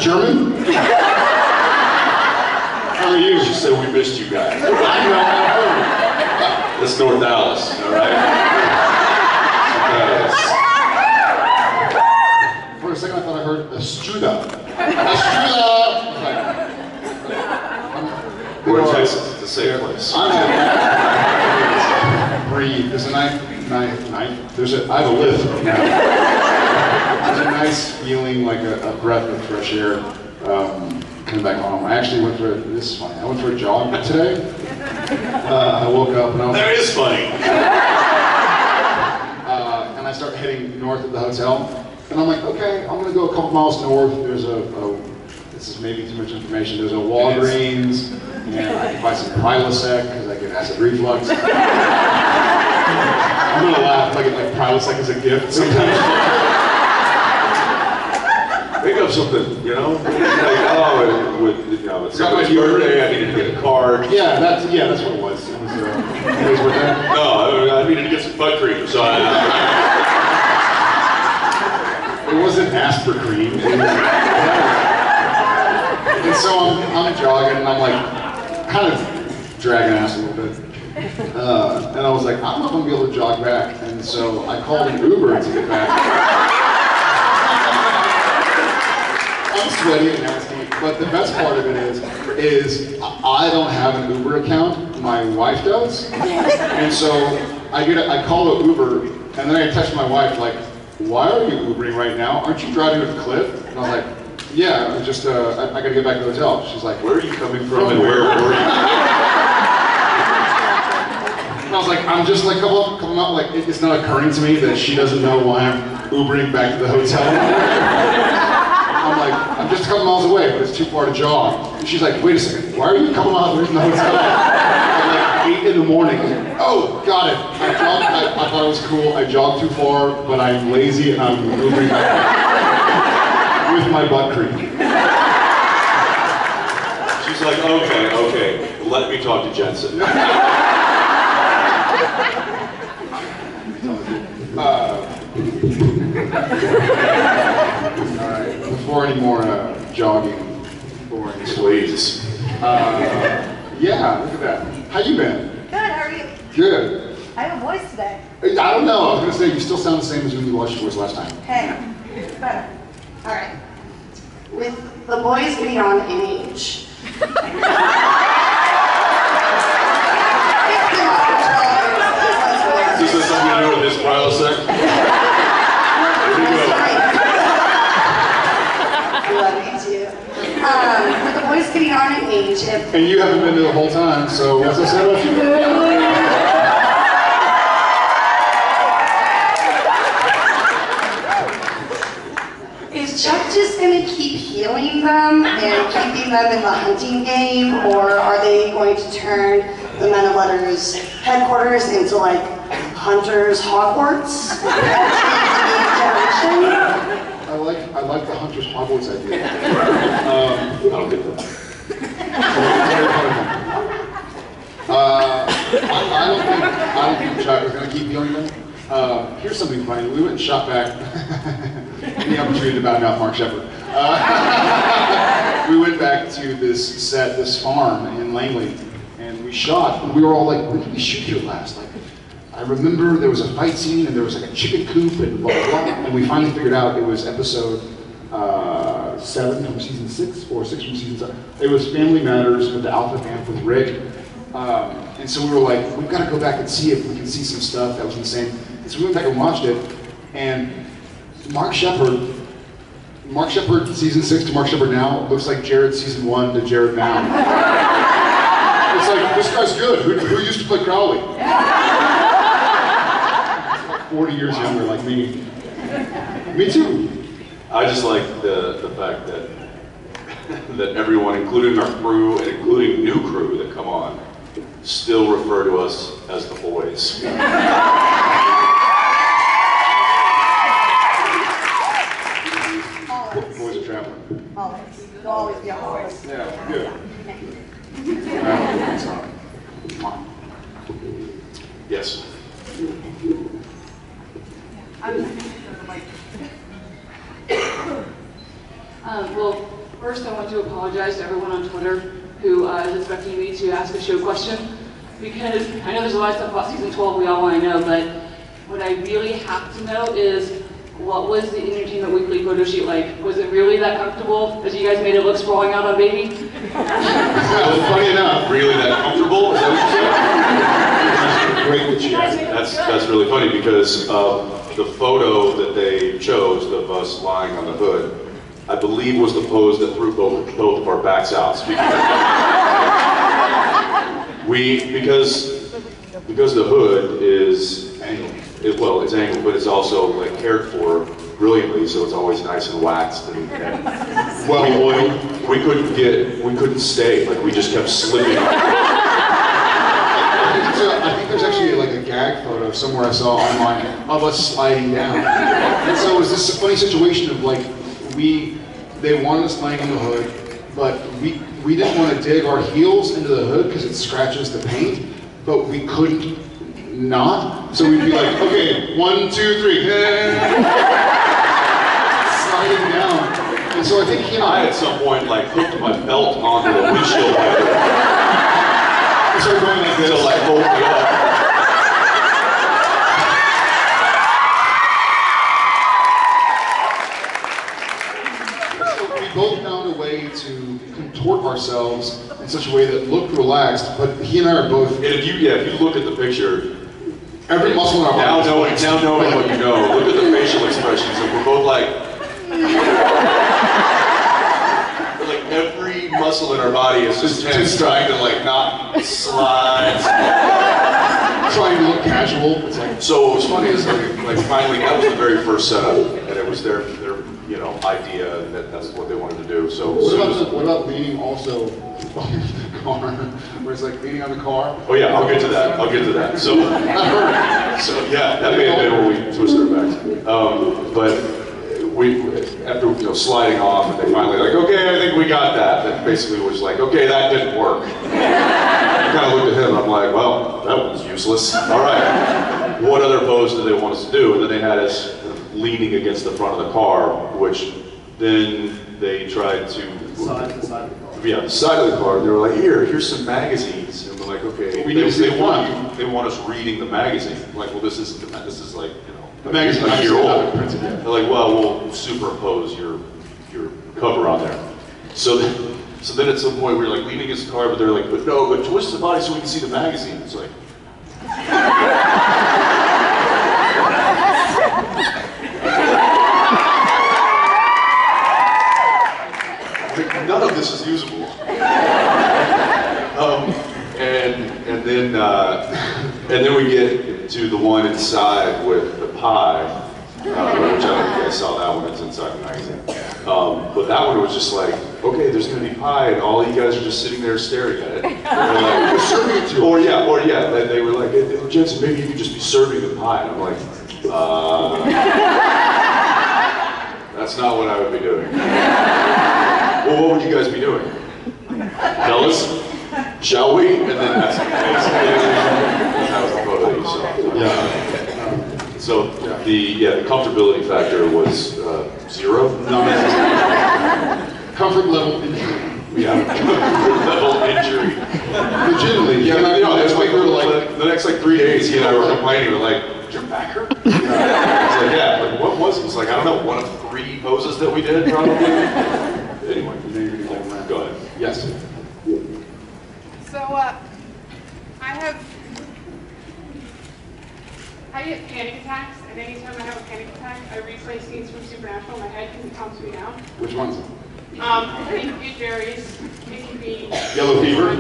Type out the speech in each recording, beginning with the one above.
German? How are you? She said, we missed you guys. I know. That's North Dallas, all right? For a second, I thought I heard a Struda. A Struda! We're in Texas, it's a safe place. Breathe. There's a nice. I have a lift now. There's a nice feeling, like a breath of fresh air coming back home. I actually went for this is funny. I went for a jog today. I woke up and I was. That is funny. And I start heading north of the hotel, and I'm like, okay, I'm gonna go a couple miles north. There's this is maybe too much information. There's a Walgreens, and I can buy some Prilosec because I get acid reflux. I'm gonna laugh if I get like Prilosec as a gift sometimes. Make up something, you know? Like, it's my birthday, I needed to get a card. Yeah, that's what it was. It was worth that. No, I needed to get some butt cream, so It wasn't asked for cream. And so I'm jogging, and I'm like, kind of dragging ass a little bit. And I was like, I'm not gonna be able to jog back. And so I called an Uber to get back. I'm sweaty and nasty, but the best part of it is I don't have an Uber account. My wife does. And so I call an Uber, and then I text my wife like, why are you Ubering right now? Aren't you driving to the cliff? And I was like, yeah, I just, I gotta get back to the hotel. She's like, where are you coming from and where were you? And I was like, I'm just like, couple out, like, it's not occurring to me that she doesn't know why I'm Ubering back to the hotel. I'm like, I'm just a couple miles away, but it's too far to jog. And she's like, wait a second, why are you a couple miles away from the hotel? I'm like, 8 in the morning. Oh, got it. I thought it was cool. I jogged too far, but I'm lazy and I'm Ubering back with my butt cream. She's like, okay, let me talk to Jensen. Alright, before any more jogging, boring Please. Yeah, look at that. How you been? Good, how are you? Good. I have a voice today. I don't know, I was gonna say you still sound the same as when you watched yours last time. Hey, it's better. Alright. With the boys getting on in age. Is this something to do with this Prilosec? Love you too. With the boys getting on in age, And you haven't been there the whole time, so what's I said about you? is Chuck just gonna keep healing them and keeping them in the hunting game, or are they going to turn the Men of Letters headquarters into like Hunter's Hogwarts? I like the Hunter's Hogwarts idea. I don't get that. I don't think Chuck is going to keep healing them. Here's something funny. We went and shot back. The opportunity to badmouth Mark Shepard. We went back to this farm in Langley, and we shot. And we were all like, "When did we shoot here last?" Like, I remember there was a fight scene, and there was like a chicken coop, and blah blah blah. And we finally figured out it was episode 7 from season 6, or 6 from season 7. It was Family Matters with the Alpha Vamp with Rick. And so we were like, we've got to go back and see if we can see some stuff that was insane. And so we went back and watched it, and Mark Shepard season 6 to Mark Shepard now looks like Jared season 1 to Jared now. It's like, this guy's good. Who used to play Crowley? He's like 40 years younger, like me. Me too. I just like the fact that that everyone, including our crew and including new crew that come on, still refer to us as the boys. Boys are traveling. Always. You'll always be always. Yeah, good. Yes. Well, First, I want to apologize to everyone on Twitter who is expecting me to ask a show question, because I know there's a lot of stuff about season 12 we all want to know, but what I really have to know is, what was the Entertainment Weekly photo shoot like? Was it really that comfortable as you guys made it look sprawling out on Baby? Well, funny enough, really that comfortable? Is that what you said? Great that you asked. That's really funny, because the photo that they chose of us lying on the hood, I believe was the pose that threw both of our backs out. Because the hood is angled. Well, it's angled, but it's also like cared for brilliantly, so it's always nice and waxed and well oiled. We couldn't stay. Like, we just kept slipping. I think there's actually like a gag photo somewhere I saw online of us sliding down. And so it was this funny situation of like, they wanted us laying in the hood, but we didn't want to dig our heels into the hood because it scratches the paint, but we couldn't not. So we'd be like, okay, 1, 2, 3, sliding down. And so I think he and I at some point like hooked my belt onto the windshield wiper. So we're going like this. To like hold me up. We both found a way to contort ourselves in such a way that looked relaxed, but he and I are both. And if you look at the picture, every muscle in our now body. knowing what you know, look at the facial expressions, and we're both like every muscle in our body is just tense, trying to like not slide. Trying to look casual. It's like, so what was funny is like finally that was the very first setup, and it was their idea, and that's what they wanted to do. So what about leaning also on the car? Where it's like leaning on the car? Oh yeah, I'll get to that. So yeah, that may have been where we twisted our backs. But we, after sliding off, and they finally like, okay, I think we got that. That basically was like, okay, that didn't work. I kind of looked at him, and I'm like, well, that was useless. All right, what other pose did they want us to do? And then they had us leaning against the front of the car, which then they tried to... the side of the car. Yeah, the side of the car. They were like, here's some magazines. And we're like, okay. They want us reading the magazine. Like, well, this is like, the magazine a year old. Printed, yeah. They're like, well, we'll superimpose your cover on there. So then at some point we were like leaning against the car, but they're like, but twist the body so we can see the magazine. It's like... None of this is usable. And then we get to the one inside with the pie, which I don't know if you guys saw that one. It's inside the magazine. But that one was just like, okay, there's going to be pie, and all you guys are just sitting there staring at it. Like, we're serving it to you. Or yeah, they were like, hey, Jensen, maybe you could just be serving the pie. And I'm like, that's not what I would be doing. Well, what would you guys be doing? Tell us, shall we? And then that's that was the photo that you saw. Yeah. So the comfortability factor was 0. Comfort level injury. Yeah, comfort level injury. Legitimately. Yeah, that's why we were like the next 3 days, he and I were complaining. We're like, did your back hurt? It's like, yeah. Like, what was it? It's like, I don't know, one of 3 poses that we did, probably. Anyway, go ahead. Yes. So, I get panic attacks, and anytime I have a panic attack, I replay scenes from Supernatural in my head because it calms me down. Which ones? It can be Jerry's, it can be... Yellow fever?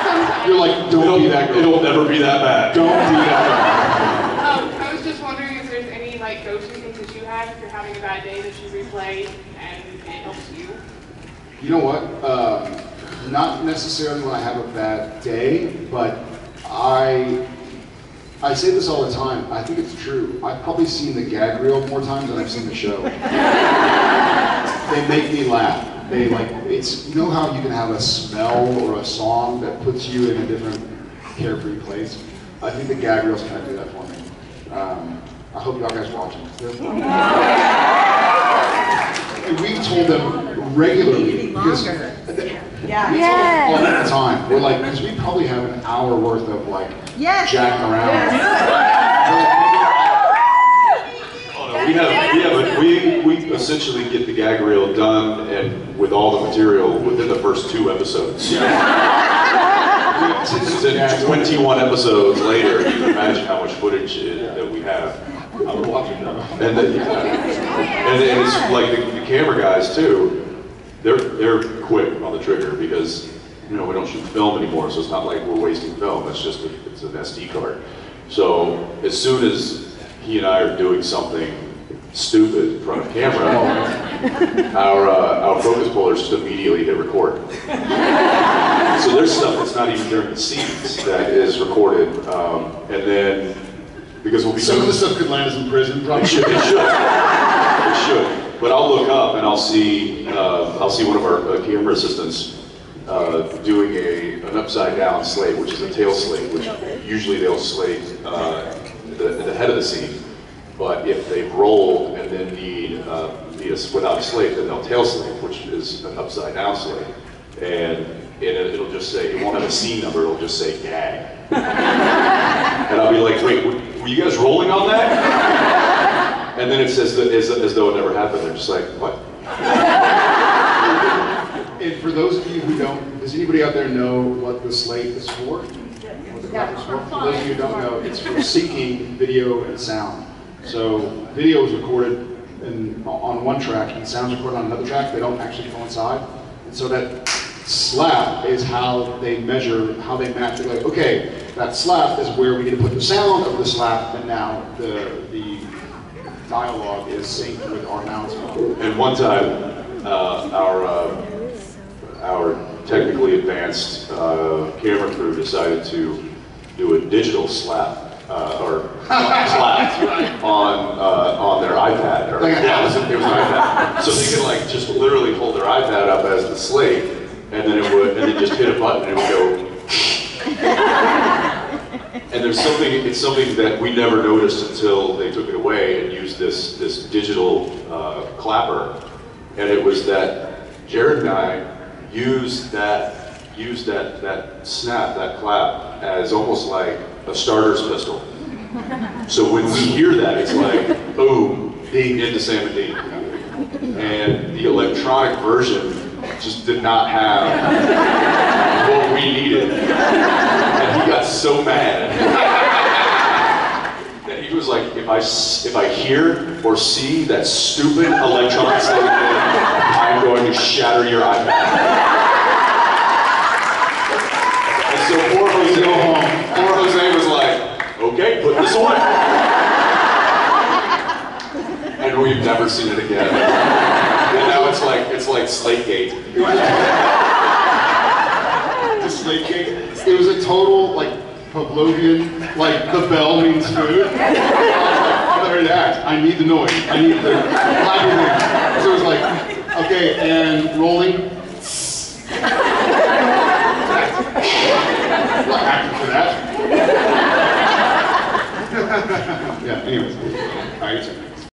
Sometimes. You're like, don't be that girl. It'll never be that bad. Don't be that I was just wondering if there's any go-to things that you have if you're having a bad day that you replay and it helps you. You know what? Not necessarily when I have a bad day, but I say this all the time. I think it's true. I've probably seen the gag reel more times than I've seen the show. They make me laugh. They you know how you can have a smell or a song that puts you in a different carefree place? I think the gag reels kind of do that for me. I hope y'all guys watch it. And we've told them regularly because we tell them all the time. We're like, because we probably have an hour worth of like jacking around. We essentially get the gag reel done and with all the material within the first 2 episodes. Since 21 episodes later, you can imagine how much footage that we have. I'm watching them. And it's like the camera guys too. They're quick on the trigger because we don't shoot film anymore, so it's not like we're wasting film. It's just it's an SD card. So as soon as he and I are doing something stupid in front of camera, our focus pullers just immediately hit record. So there's stuff that's not even during the scenes that is recorded, and then because we'll be some of the stuff could land us in prison. Probably it should. But I'll look up and I'll see one of our camera assistants doing an upside down slate, which is a tail slate, which usually they'll slate the head of the scene. But if they've rolled and then need without a slate, then they'll tail slate, which is an upside down slate. And it'll just say, it won't have a scene number, it'll just say gag. And I'll be like, wait, were you guys rolling on that? And then it says that as though it never happened. They're just like, what? And for those of you who don't, does anybody out there know what the slate is for? What the clap is for? For those of you who don't know, it's for syncing video and sound. So video is recorded on one track and sound's recorded on another track. They don't actually coincide. And so that slap is how they measure, how they match. They're like, okay, that slap is where we need to put the sound of the slap, and now the dialogue is synced with our announcement. And one time, our technically advanced camera crew decided to do a digital slap. Or slap on their iPad. Or, yeah, it was an iPad. So they could like just literally hold their iPad up as the slate, and then then just hit a button and it would go. And it's something that we never noticed until they took it away and used this digital clapper. And it was that Jared and I used that snap, that clap, as almost like a starter's pistol. So when we hear that, it's like, boom, ding into Sam and Dean. And the electronic version just did not have what we needed. And he got so mad that he was like, if I hear or see that stupid electronic thing, I'm going to shatter your iPad. And so poor Jose was like, okay, put this away. And we've never seen it again. And now it's like Slategate. The Slategate? It was a total like Pavlovian, like the bell means food. I'm ready to act. I need the noise. I need the clapping. So it was like, okay, and rolling. I'm not acting for that. Yeah, anyways. All right.